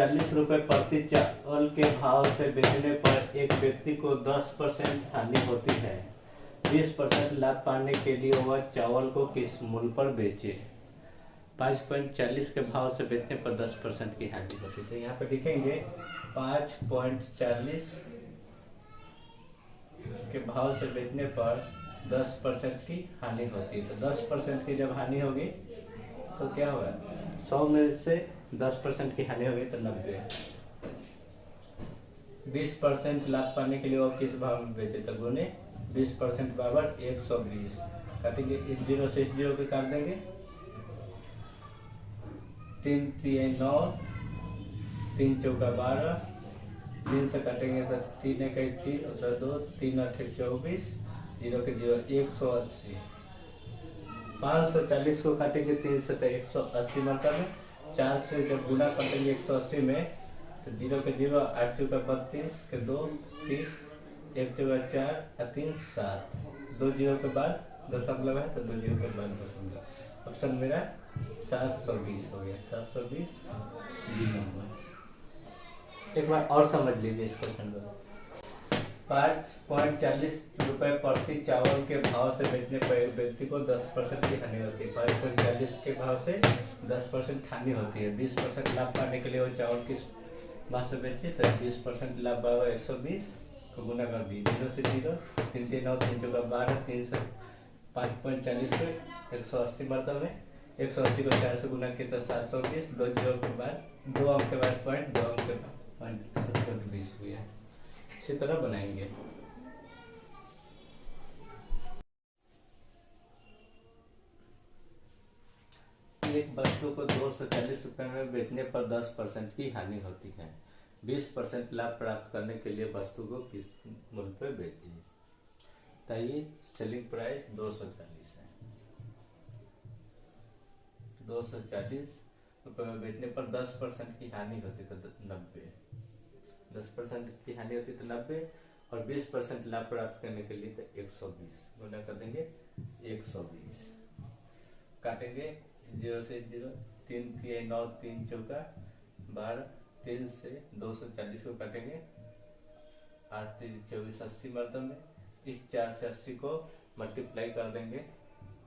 ₹5.40 प्रति चावल के भाव से बेचने पर एक व्यक्ति को 10% हानि होती है। 20% लाभ पाने के लिए वह चावल को किस मूल्य पर बेचे? 5.40 के भाव से बेचने पर 10% की हानि होती है। तो यहाँ पे लिखेंगे 5.40 के भाव से बेचने पर 10% की हानि होती है। तो 10% की जब हानि होगी तो क्या होगा? 100 में से 10% की हानि होगी तो 90। 20% लाभ पाने के लिए वो किस भाव में बेचे? तो गुने 20% बराबर 120। काटेंगे, इस जीरो से इस जीरो को काट देंगे। 3 3 9, 3 चौका 12, 3 से काटेंगे तो 3 1 3 उधर 2, 3 8 24, 0 के 0 180। 540 को काटेंगे 3 से तो 180 मतलब 4 से जब गुना काटेंगे 180 में तो 0 के 0 8 चौका 32 के 2 3 1 चौका 4 और 3 7, 2 जीरो के बाद दशमलव है तो 2 जीरो के बाद दशमलव। ऑप्शन मेरा 720 हो गया। 720 एक बार और समझ लीजिए इस क्वेश्चन को। 5.40 रुपए प्रति चावल के भाव से बेचने पर एक व्यक्ति को 10% की हानि होती है। 5.40 के भाव से 10% हानि होती है। 20% लाभ पाने के लिए वो चावल किस भाव से बेचे? तो 20% लाभ बराबर 120 को गुना कर दी। 0 से 0, 3 3 9, 3 चौका 12, 3 से 5.40 को 180 मतलब में 180 को 4 से गुना किया तो 720। 2 जीरो के बाद 2 अंक के बाद पॉइंट, 2 अंक के बाद पॉइंट 20 हुआ। इसी तरह बनाएंगे। एक वस्तु को 240 रुपए में बेचने पर 10% की हानि होती है। 20% लाभ प्राप्त करने के लिए वस्तु को किस मूल्य पर बेचिए? बताइए। सेलिंग प्राइस 240 है। 240 रुपए में बेचने पर 10% की हानि होती तो 90। 10% की हानि होती तो 90 और 20% लाभ प्राप्त करने के लिए तो 120 गुना कर देंगे 120। काटेंगे 0 से 0, 3 3 9, 3 चौका 12, 3 से 240 को काटेंगे 8 3 24 80 मतलब में इस 4 से 80 को मल्टीप्लाई कर देंगे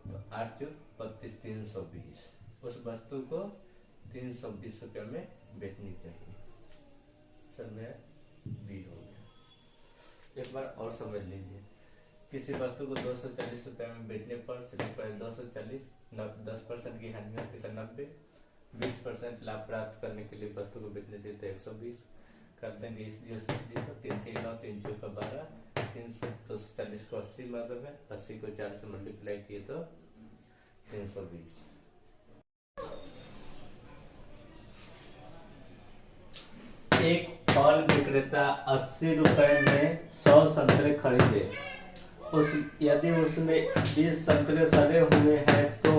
तो 8 चौक 32 320। उस वस्तु को 320 रुपये में बेचनी चाहिए। बी हो गया। एक बार और समझ लीजिए। किसी वस्तु को 240 रुपये में बेचने पर सेलिंग प्राइस 240, 10% की हानि होती है 90, 20% लाभ प्राप्त करने के लिए वस्तु को बेचने चाहिए तो 120। कर देंगे इस 3 3 9, 3 चौका 12, 3 से 240 को 80 मतलब है 80 को 4 से मल्टीप्लाई किए तो 320। एक फल विक्रेता 80 रुपए में 100 संतरे खरीदे। यदि उसमें 20 संतरे सड़े हुए हैं तो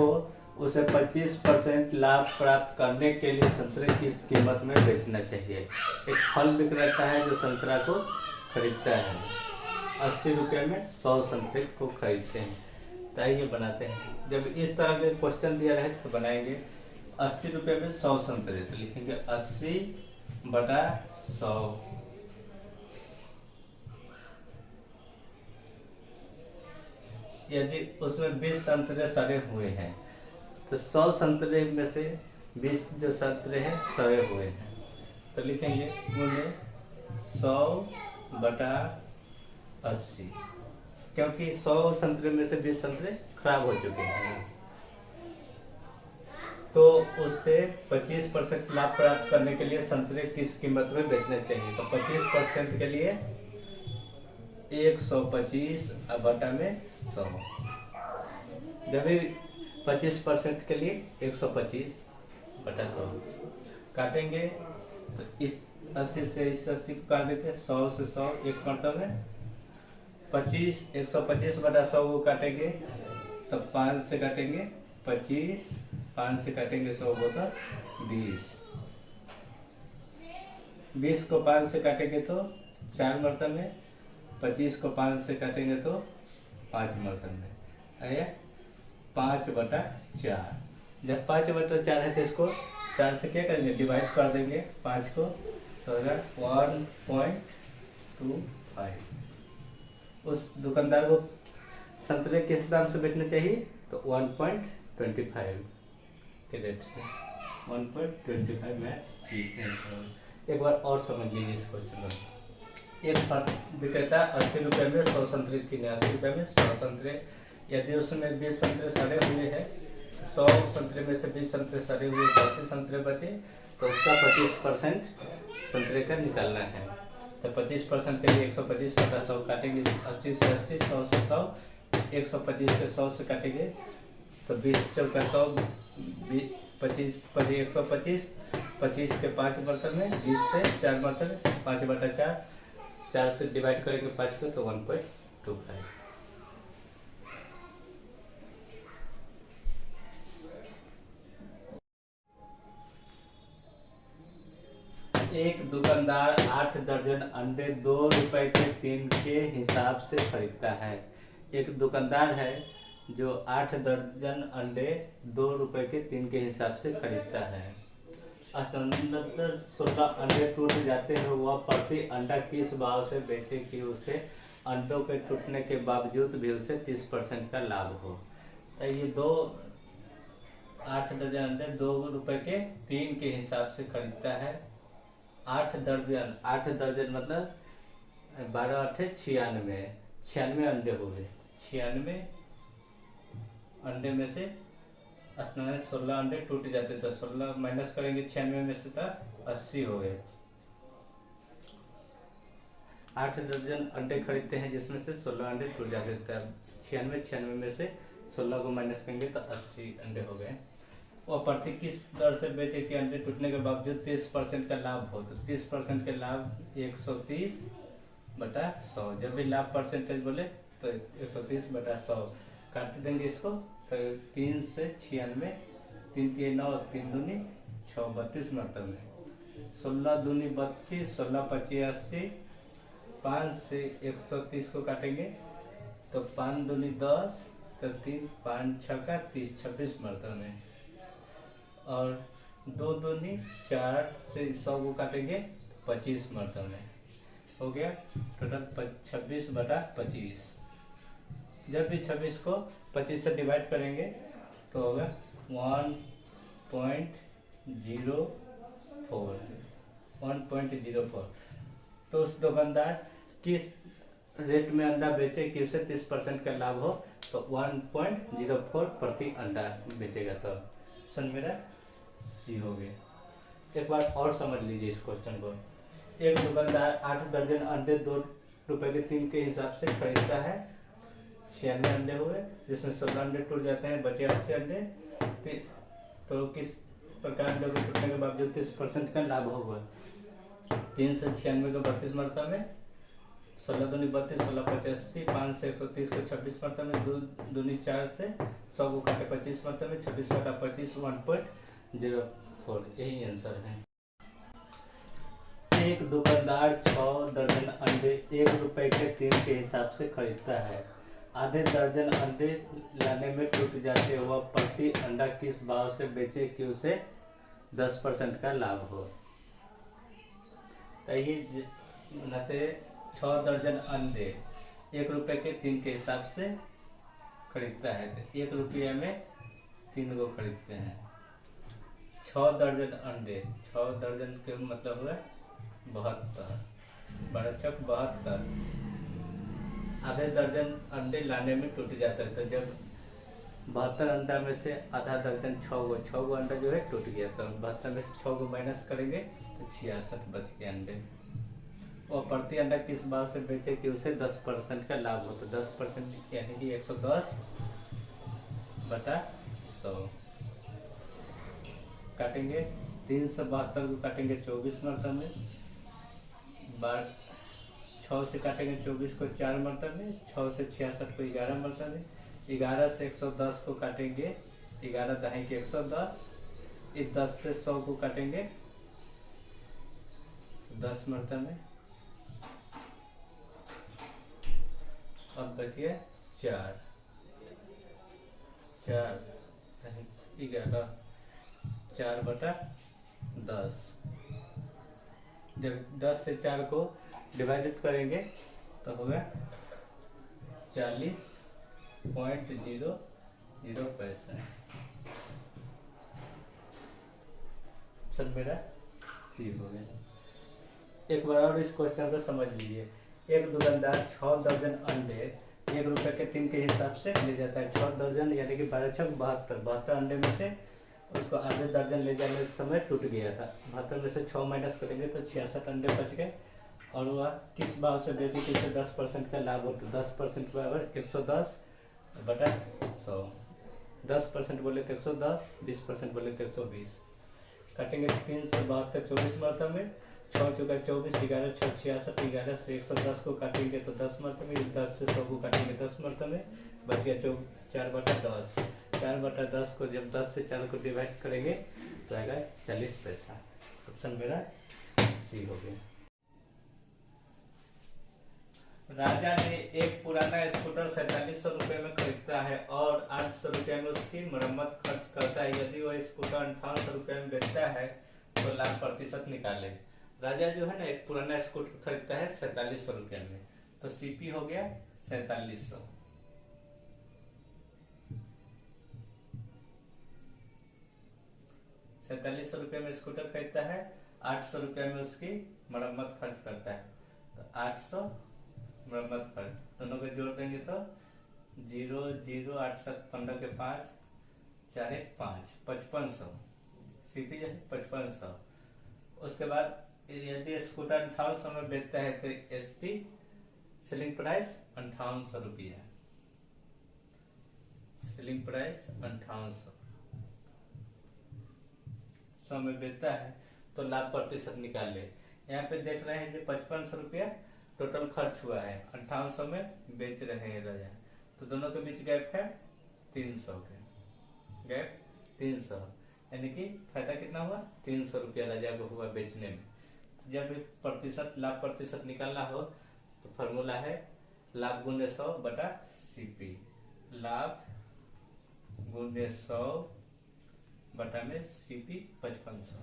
उसे 25% लाभ प्राप्त करने के लिए संतरे किस कीमत में बेचना चाहिए? एक फल विक्रेता है जो संतरा को खरीदता है। 80 रुपये में 100 संतरे को खरीदते हैं। तो ये बनाते हैं। जब इस तरह के क्वेश्चन दिया रहे तो बनाएंगे 80 रुपये में 100 संतरे, तो लिखेंगे 80 बटा 100। यदि उसमें 20 संतरे सड़े हुए हैं तो 100 संतरे में से 20 जो संतरे हैं सड़े हुए हैं तो लिखेंगे उन्हें 100 बटा 80, क्योंकि 100 संतरे में से 20 संतरे खराब हो चुके हैं। तो उससे 25% लाभ प्राप्त करने के लिए संतरे किस कीमत में बेचने चाहिए? तो 25% के लिए 125 बटा में 100। जब भी 25% के लिए 125 बटा 100 काटेंगे तो इस 80 से इस 80 को काट देते, 100 से 100 एक मतलब है 25, 125 बटा 100 को काटेंगे तो 5 से काटेंगे 25, 5 से काटेंगे 100 को तो 20, 20 को 5 से काटेंगे तो 4 मरतब में, 25 को 5 से काटेंगे तो 5 मरतब में आया 5 बटा 4। जब 5/4 है तो इसको 4 से क्या करेंगे, डिवाइड कर देंगे 5 को, तो होगा 1.25। उस दुकानदार को संतरे किस दाम से बेचना चाहिए, तो 1.25 के रेट से। 1.25 में एक बार और समझ लीजिए इस क्वेश्चन को। एक विक्रेता 80 रुपये में 100 संतरे किने, 80 रुपये में 100 संतरे। यदि उसमें 20 संतरे सड़े हुए हैं, 100 संतरे में से 20 संतरे सड़े हुए, 80 संतरे बचे, तो उसका 25% संतरे का निकालना है। तो 25% के लिए 125 बटा 100 काटेंगे, 80 से 80, 100 से 100, 125 से 100 से काटेंगे, तो 20 चौका 100, 25 पचे 125, 25 के 5 बर्तन में, 20 से 4 बर्तन, 5/4, 4 से डिवाइड करेंगे 5 को, तो 1.25। एक दुकानदार 8 दर्जन अंडे 2 रुपए के 3 के हिसाब से खरीदता है। एक दुकानदार है जो 8 दर्जन अंडे 2 रुपए के 3 के हिसाब से खरीदता है। अंदर 16 अंडे टूट जाते हैं, वह प्रति अंडा किस भाव से बेचे कि उसे अंडों के टूटने के बावजूद भी उसे 30% का लाभ हो। तो ये 8 दर्जन अंडे 2 रुपए के 3 के हिसाब से खरीदता है। 8 दर्जन मतलब 12 8 96, 96 अंडे हुए। 96 अंडे में से 16 अंडे टूट जाते, तो 16 माइनस करेंगे 96 में से, तो 80 हो गए। 8 दर्जन अंडे खरीदते हैं जिसमें से 16 अंडे टूट जाते थे। 96 में से 16 को माइनस करेंगे तो 80 अंडे हो गए। और प्रति किस दर से बेचे कि अंडे टूटने के बावजूद 30% का लाभ हो, तो 30% के लाभ 130/100। जब भी लाभ परसेंटेज बोले तो 130/100 काट देंगे इसको, तो 3 से 96, 3 3 9, 3 दूनी 6, 32 मतलब में 16 दूनी 32, 16 25 80, 5 से 130 को काटेंगे तो 5 दूनी 10, तो 3 5 6 का 30, 26 मतलब में, और 2 दूनी 4 से 100 को काटेंगे 25 मतलब में, हो गया टोटल 26/25। जब भी 26 को 25 से डिवाइड करेंगे तो होगा 1.04। तो उस दुकानदार किस रेट में अंडा बेचे कि उसे 30% का लाभ हो, तो 1.04 प्रति अंडा बेचेगा। तो ऑप्शन मेरा सी हो गया। एक बार और समझ लीजिए इस क्वेश्चन को। एक दुकानदार 8 दर्जन अंडे 2 रुपए के 3 के हिसाब से खरीदता है। 96 अंडे हुए जिसमें 16 अंडे टूट जाते हैं, बचे 80 अंडे। तो किस प्रकार अंडे को टूटने के बावजूद 30% का लाभ होगा। 3 से 96 को 32 मरतबा में, 16 दूनी 32, 16 25 80, 5 से 130 को 26 मरतबा में, 2 दूनी 4 से 100 को काटे 25 मरतबा में, 26/25 1.04। यही आंसर है। एक दुकानदार 6 दर्जन अंडे 1 रुपए के 3 के हिसाब से खरीदता है। आधे दर्जन अंडे लाने में टूट जाते, वह प्रति अंडा किस भाव से बेचे कि उसे 10% का लाभ हो। तो ये 6 दर्जन अंडे 1 रुपए के 3 के हिसाब से खरीदता है, तो 1 रुपये में 3 को खरीदते हैं। 6 दर्जन अंडे, 6 दर्जन के मतलब हुआ 72, 72। आधे दर्जन अंडे लाने में टूट जाता है, तो जब 72 अंडा में से आधा दर्जन 6 गो अंडा जो है टूट गया, तो 72 में से 6 को माइनस करेंगे तो 66 बच गए अंडे। और प्रति अंडा किस भाव से बेचे कि उसे 10% का लाभ हो, तो 10% यानी कि 110/100 काटेंगे। 372 को काटेंगे 24 मरतबा में, 6 से काटेंगे 24 को 4 मरतबा में, 6 से 66 को 11 मरतबा में, 11 से 110 को काटेंगे, 11 दहाई के 110, 10 से 100 को काटेंगे 10 मरतबा में, अब बचिए 4 4 11, 4/10। जब 10 से 4 को डिवाइडेड करेंगे तो होगा 40.00 पैसा। ऑप्शन मेरा सी हो गया। एक बार और इस क्वेश्चन को समझ लीजिए। एक दुकानदार 6 दर्जन अंडे 1 रुपये के 3 के हिसाब से ले जाता है। 6 दर्जन यानी कि 12 छक 72 अंडे में से उसको आधे दर्जन ले जाने समय टूट गया था। 72 में से 6 माइनस करेंगे तो 66 अंडे बच गए और वह किस भाव से बेची कि इसे 10% का लाभ हो। तो 10% बराबर 110/100। 10% बोले तो 110, 20% बोले तो 120। काटेंगे 3 से 72 24 मरतबा में, 6 चौका 24, 11 6 66, 11 से 110 को काटेंगे तो 10 मरतबा में, 10 से 100 को काटेंगे 10 मरतबा में, बच गया 4/10। 4/10 को जब 10 से 4 को डिवाइड करेंगे तो आएगा 40 पैसा। ऑप्शन मेरा सी हो गया। राजा ने एक पुराना स्कूटर 4700 रुपये में खरीदता है और 800 रुपये में उसकी मरम्मत खर्च करता है। यदि वह स्कूटर 5800 रुपये में बेचता है तो लाभ प्रतिशत निकाले। राजा जो है ना एक पुराना स्कूटर खरीदता है 4700 रुपये में, तो सीपी हो गया 4700। 4700 रुपये में स्कूटर खरीदता है, 800 रुपये में उसकी मरम्मत खर्च करता है। तो 800 मरम्मत खर्च दोनों को जोड़ देंगे तो 0 0 8 7 15 के 5 4 1 5 5500 सीपी जो है 5500। उसके बाद यदि स्कूटर 5800 में बेचता है तो एसपी सेलिंग प्राइस 5800 रुपया। सेलिंग प्राइस 5800 में बेचता है तो लाभ प्रतिशत निकाल ले। यहाँ पे देख रहे हैं जो 5500 रुपया टोटल खर्च हुआ है, 5800 में बेच रहे हैं राजा, तो दोनों के बीच गैप है 300 के, गैप 300 यानी कि फायदा कितना हुआ 300 रुपया राजा को हुआ बेचने में। जब प्रतिशत लाभ प्रतिशत निकालना हो तो फॉर्मूला है लाभ गुणे 100 बटा सीपी। लाभ गुणे 100 बटा में सीपी 5500।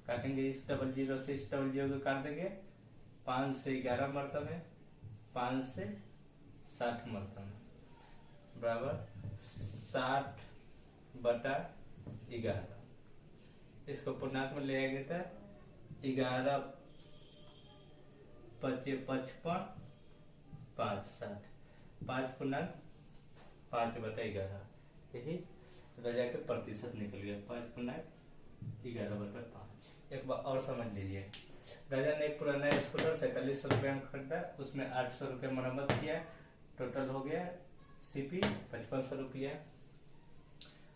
काटेंगे इस 00 से इस 00 को काट देंगे। 5 से 11 मरतबे, 5 से 60 मरतबे बराबर 60/11। इसको पूर्णांक में ले आएंगे तो 11 55 5 60, 5 पूर्णांक 5/11। यही राजा के प्रतिशत निकल गया 5 पूर्णांक 11/5। एक बार और समझ लीजिए। राजा ने एक पुराना स्कूटर 4700 रुपये में खरीदा, उसमें 800 रुपये मरम्मत किया, टोटल हो गया सीपी 5500 रुपया।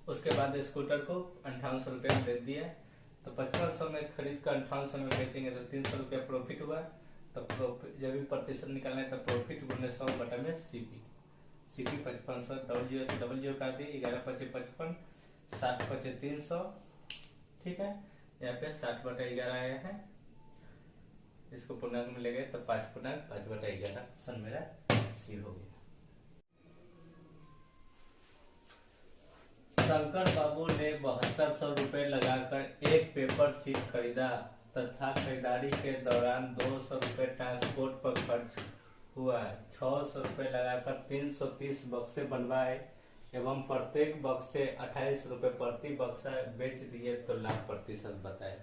उसके बाद स्कूटर को 5800 रुपये में बेच दिया, तो 5500 में खरीद कर 5800 में बेचेंगे तो 300 रुपया प्रॉफिट हुआ। तो प्रॉफिट जब भी प्रतिशत निकालना है तो प्रॉफिट गुणे 100 बटा में सीपी। सीपी 5500 00 से 00 काट दिए, 11 5 55, 60 5 300। ठीक है, यहाँ पे 60/11 आया है, इसको पूर्णांक में ले गए तो 5 पूर्णांक 5/11। ऑप्शन मेरा सी हो गया। शंकर बाबू ने 7200 रुपये लगाकर एक पेपर शीट खरीदा तथा खरीदारी के दौरान 200 रुपये ट्रांसपोर्ट पर खर्च हुआ। 600 रुपये लगाकर 330 बक्से बनवाए एवं प्रत्येक बक्से 28 रुपये प्रति बक्सा बेच दिए, तो लाभ प्रतिशत बताए।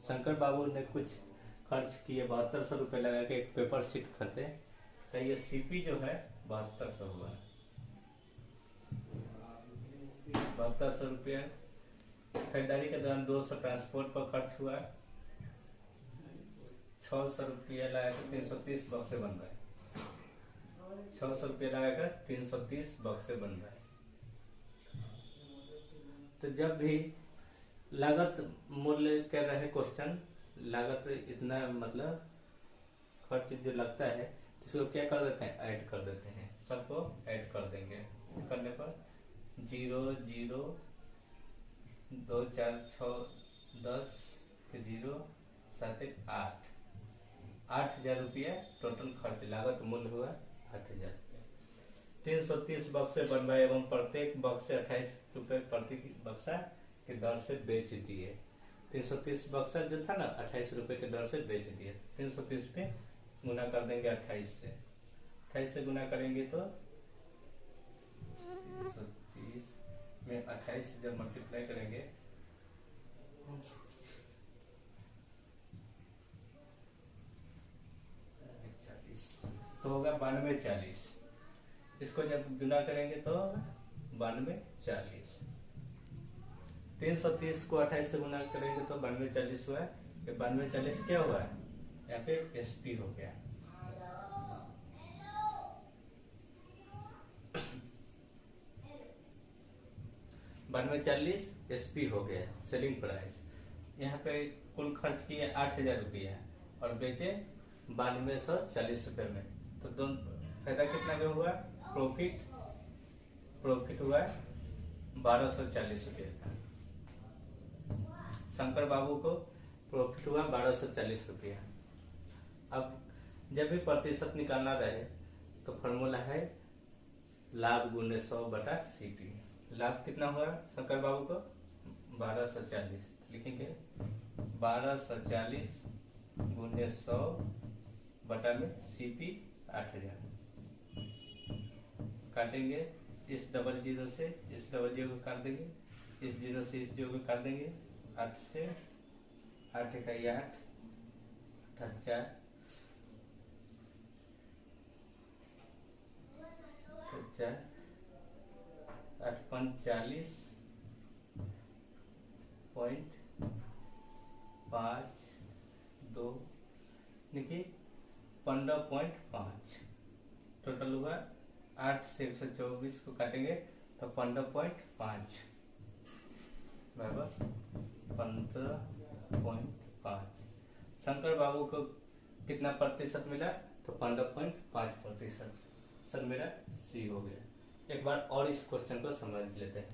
शंकर बाबू ने कुछ खर्च किए, 7200 रुपये लगा के एक पेपर शीट खरीदे, तो ये सीपी जो है 7200 हुआ। 7200 रुपये खरीदारी के दौरान 200 ट्रांसपोर्ट पर खर्च हुआ। 600 रुपये लगाकर 330 बक्से बनवाए। 600 रुपये लगाकर 330 बक्से बनवाए। तो जब भी लागत मूल्य कह रहे क्वेश्चन, लागत इतना मतलब खर्च जो लगता है इसको क्या कर देते हैं, ऐड कर देते हैं, सबको ऐड कर देंगे। करने पर 0 0 2 4 6 10 0 7 1 8 8000 रुपया टोटल खर्च, लागत मूल्य हुआ 8000 रुपया। 330 बक्से बनवाए एवं प्रत्येक बक्से 28 रुपए प्रति बक्सा के दर से बेच दिए। 330 बक्सा जो था ना 28 रुपए के दर से बेच दिए। 330 पे गुना कर देंगे 28 से, 28 से गुना करेंगे तो 330 में 28 से जब मल्टीप्लाई करेंगे तो होगा 9240। इसको जब गुना करेंगे तो 9240। 330 को 28 से गुना करेंगे तो 9240 हुआ। 9240 क्या हुआ? यहाँ पे एसपी हो गया। एसपी हो गया सेलिंग प्राइस। यहाँ पे कुल खर्च किए 8000 रुपया और बेचे 9240 रुपए में। तो दोनों फायदा कितना में हुआ? प्रॉफिट हुआ 1240 रुपये का। शंकर बाबू को प्रॉफिट हुआ 1240 रुपया। अब जब भी प्रतिशत निकालना रहे तो फॉर्मूला है लाभ गुने 100 बटा सीपी। लाभ कितना हुआ शंकर बाबू को? 1240। लिखेंगे 1240 गुने 100 बटा में सीपी 8000। काटेंगे इस डबल जीरो से इस डबल जीरो को काट देंगे, इस जीरो से इस जीरो को काट देंगे। 8 से 8 इकाई 8 4 8 5 40 पॉइंट 5 2 देखिए 15.5 टोटल हुआ। 8 से 124 को काटेंगे तो 15.5 बराबर 15.5। शंकर बाबू को कितना प्रतिशत मिला? तो 15.5%। सर मेरा सी हो गया। एक बार और इस क्वेश्चन को समझ लेते हैं।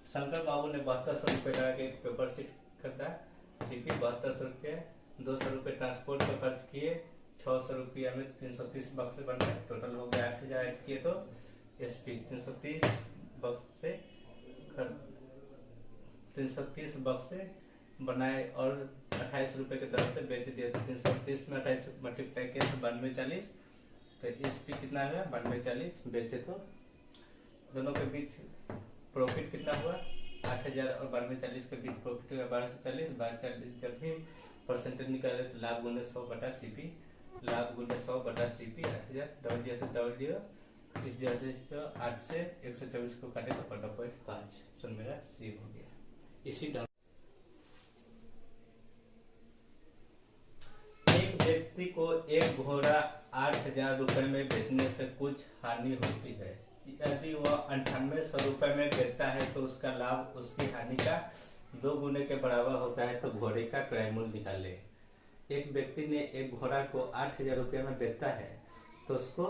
शंकर बाबू ने 7200 रुपये लगा के पेपर सीट करता है। सीपी 7200 रुपये, 200 रुपये ट्रांसपोर्ट का खर्च किए, 600 रुपया में 330 बक्से बनाए, टोटल हो गया 8000। ऐड किए तो एसपी 330 बक्से बनाए और 28 रुपए के दर से बेच दिए। 330 में 28 मल्टीप्लाई किया तो 9240। तो एसपी कितना हुआ? 9240। बेचे तो दोनों के बीच प्रॉफिट कितना हुआ? 8000 और 9240 के बीच प्रॉफिट हुआ 1240। 1240 जब भी परसेंटेज निकाले तो लाभ गुने 100 बटा सीपी। लाभ गुने 100 बटा सीपी 8000। डबल जीरो से डबल जीरो, इस जीरो से 8 से 124 को काटे तो 15.5। सुन मेरा सी हो गया। इसी ढंग एक व्यक्ति को एक घोड़ा 8000 रुपए में बेचने से कुछ हानि होती है। यदि वह 9800 रुपए में बेचता है तो उसका लाभ उसकी हानि का 2 गुने के बराबर होता है। तो घोड़े का क्रय मूल्य निकाले। एक व्यक्ति ने एक घोड़ा को 8000 रुपये में बेचता है तो उसको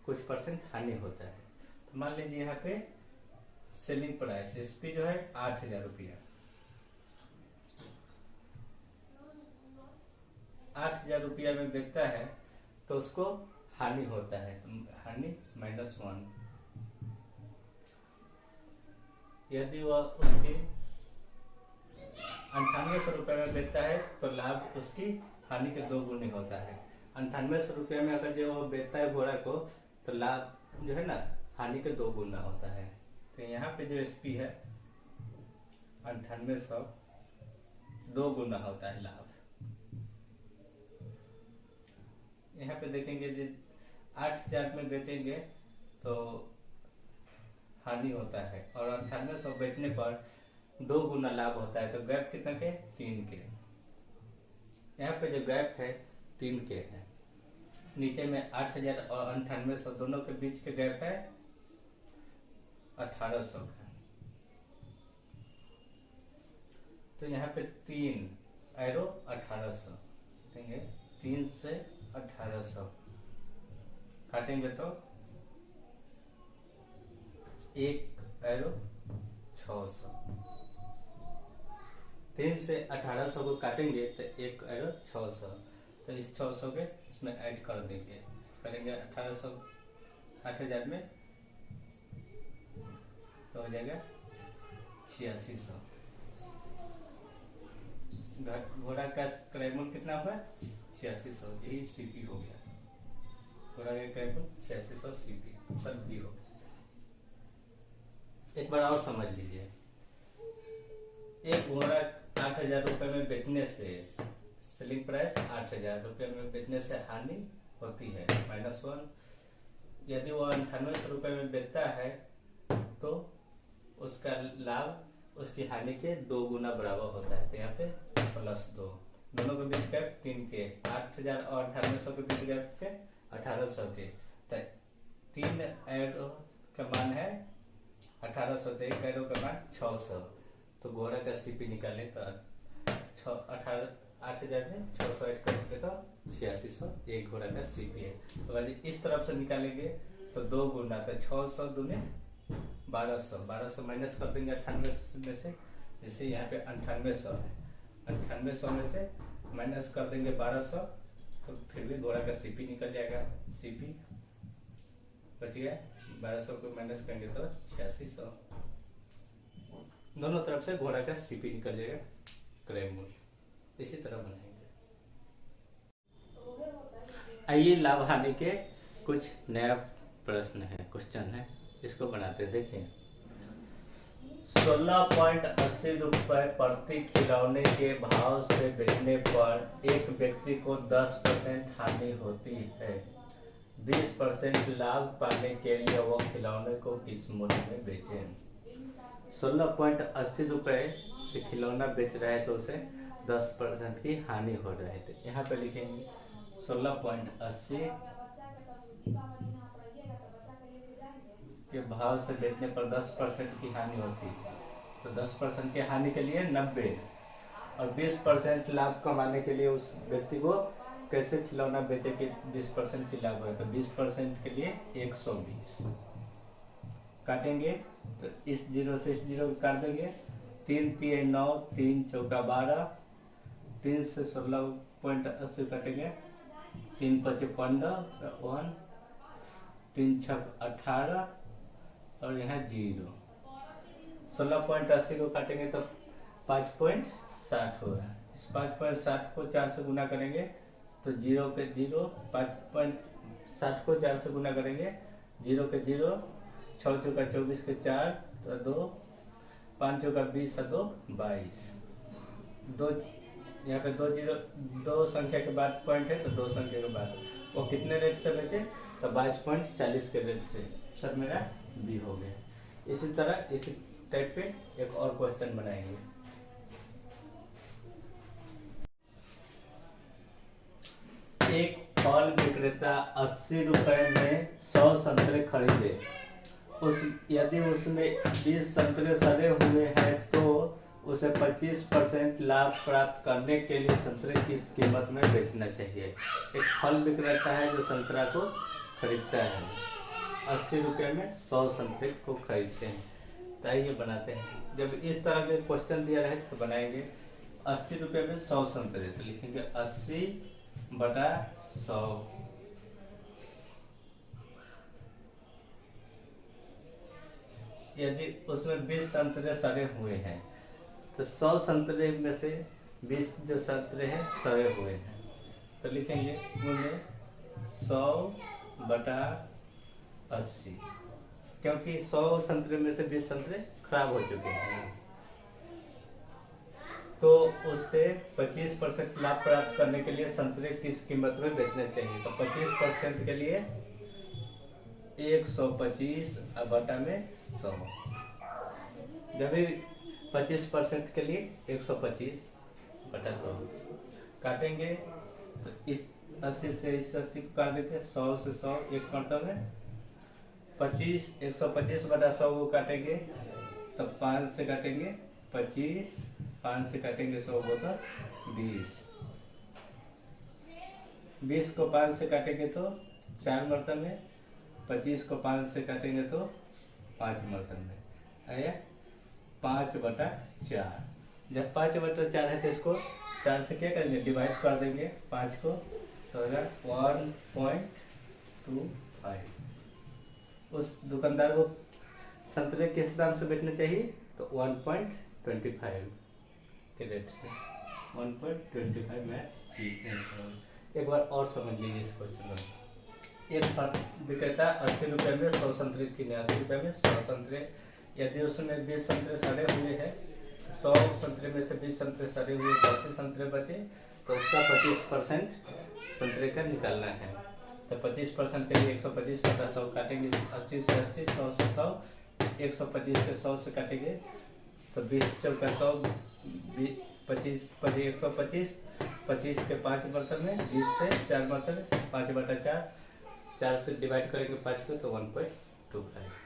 कुछ परसेंट हानि होता है। तो मान लीजिए यहाँ पे सेलिंग प्राइस एसपी जो है 8000 रुपया। 8000 रुपया में बेचता है तो उसको हानि होता है। हानि -1। यदि वह उसकी 9800 रुपये में बेचता है तो लाभ उसकी हानि के 2 गुने होता है। 9800 रुपये में अगर जो वो बेचता है घोड़ा को तो लाभ जो है ना हानि के 2 गुना होता है। तो यहाँ पे जो एसपी है 9800 2 गुना होता है लाभ। यहाँ पे देखेंगे जो 8000 में बेचेंगे तो हानि होता है और 9800 बेचने पर 2 गुना लाभ होता है। तो गैप कितना के? 3 के। यहाँ पे जो गैप है 3 के है। नीचे में 8000 और 9800 दोनों के बीच के गैप है 1800 का। तो यहाँ पे 3 एरो 1800 देंगे। 3 से 1800 काटेंगे तो 1 एरो 600। 3 से 1800 को काटेंगे तो 1 एरो 600। तो इस 600 के इसमें ऐड कर देंगे। करेंगे 1800 8000 में तो हो जाएगा 8600। घोड़ा का क्रय मूल्य कितना हुआ? 8600, यही सीपी हो गया। घोड़ा का क्रय मूल्य 8600 सीपी, ऑप्शन बी हो गया। एक बार और समझ लीजिए, एक घोड़ा 8000 रुपये में बेचने से, सेलिंग प्राइस 8000 रुपये में बेचने से हानि होती है -1। यदि वो 9800 रुपये में बेचता है तो उसका लाभ उसकी हानि के 2 गुना बराबर होता है। तो यहाँ पे +2, दोनों के बीच गैप 3 के, 8000 और 9800 के बीच गैप के 1800 के। तो 3 एरो का मान है 1800, तो 1 एरो का मान 600। तो घोड़ा का सीपी निकालें तो 8000 में 600 ऐड करेंगे तो 8600 एक घोड़ा का सीपी है। तो इस तरफ से निकालेंगे तो 2 गुना, तो 600 दूने 1200, 1200 माइनस कर देंगे 98 में से, जैसे यहाँ पे 9800 है, 9800 में से माइनस कर देंगे 1200, तो फिर भी घोड़ा का सीपी निकल जाएगा। सीपी बच गया, 1200 को माइनस करेंगे तो 8600। दोनों तरफ से घोड़ा का सीपी निकल जाएगा, क्रय मूल्य। इसी तरह बनाएंगे। आइए लाभ हानि के कुछ नया प्रश्न है, क्वेश्चन है, इसको बनाते देखिए। 16.80 रुपये प्रति खिलौने के भाव से बेचने पर एक व्यक्ति को 10% हानि होती है। 20% लाभ पाने के लिए वो खिलौने को किस मूल्य में बेचें? 16.80 रुपये से खिलौना बेच रहा है तो उसे 10% की हानि हो रही है। यहाँ पे लिखेंगे 16.80 के भाव से बेचने पर 10% की हानि होती है। तो 10% की हानि के लिए 90 और 20% लाभ कमाने के लिए उस व्यक्ति को कैसे खिलौना बेचे कि 20% की लाभ है? तो 20% के लिए 120 काटेंगे, तो इस 0 से इस 0 काट देंगे। 3 3 9, 3 चौका 12, 3 से 16.80 काटेंगे, 3 5 15, 1, 3 6 18 और यहाँ 0। 16.80 को काटेंगे तो 5.60 होगा। इस 5.60 को 4 से गुना करेंगे तो 0 के 0, 5.60 को 4 से गुना करेंगे, 0 के 0, 6 चौका 24 के 4 तो 2, 5 चौका 20 2 22। 2 यहाँ पे 2 संख्या के बाद पॉइंट है तो 2 संख्या के बाद वो कितने रेट से बेचे? तो 22.40 के रेट से। सर मेरा बी हो गया। इसी तरह इसी टाइप पे एक और क्वेश्चन बनाएंगे। एक फल विक्रेता 80 रुपए में 100 संतरे खरीदे, यदि उसमें 20 संतरे सड़े हुए हैं तो उसे 25% लाभ प्राप्त करने के लिए संतरे किस कीमत में बेचना चाहिए? एक फल विक्रेता है जो संतरा को खरीदता है, 80 रुपये में 100 संतरे को खरीदते हैं। तो ये बनाते हैं। जब इस तरह के क्वेश्चन दिया रहे तो बनाएंगे 80 रुपये में 100 संतरे, तो लिखेंगे 80/100। यदि उसमें 20 संतरे सड़े हुए हैं तो 100 संतरे में से 20 जो संतरे हैं सड़े हुए हैं, तो लिखेंगे मूल्य 100/80, क्योंकि 100 संतरे में से 20 संतरे खराब हो चुके हैं। तो उससे 25% लाभ प्राप्त करने के लिए संतरे किस कीमत में बेचने चाहिए? तो 25% के लिए 125 बटा में 100। जब भी 25% के लिए 125/100 काटेंगे तो इस 80 से इस 80 को काट देते, 100 से 100 एक मतलब है 25, 125/100 को काटेंगे तो 5 से काटेंगे 25, 5 से काटेंगे 100 को तो 20, 20 को 5 से काटेंगे तो 4 मरतब में, 25 को 5 से काटेंगे तो 5 मरतब में आया 5/4। जब 5/4 है तो इसको 4 से क्या करेंगे? डिवाइड कर देंगे 5 को, तो होगा 1.25। उस दुकानदार को संतरे किस दाम से बेचने चाहिए? तो 1.25 के रेट से 1.25 में एक बार और समझ लीजिए इस क्वेश्चन में। एक फल विक्रेता 80 रुपये में 100 संतरे किने, 80 रुपये में 100 संतरे। यदि उसमें 20 संतरे सड़े हुए हैं, 100 संतरे में से 20 संतरे सड़े हुए, 80 संतरे बचे, तो उसका 25% संतरे का निकालना है। तो 25% के लिए 125 बटा 100 काटेंगे, 80 से 80, 100 से 100, 125 से 100 से काटेंगे तो 20 चौका 100, 25 पचे 125, 25 के 5 बर्तन में, 20 से 4 बर्तन, 5 बटा 4, 4 से डिवाइड करेंगे 5 को तो 1.25।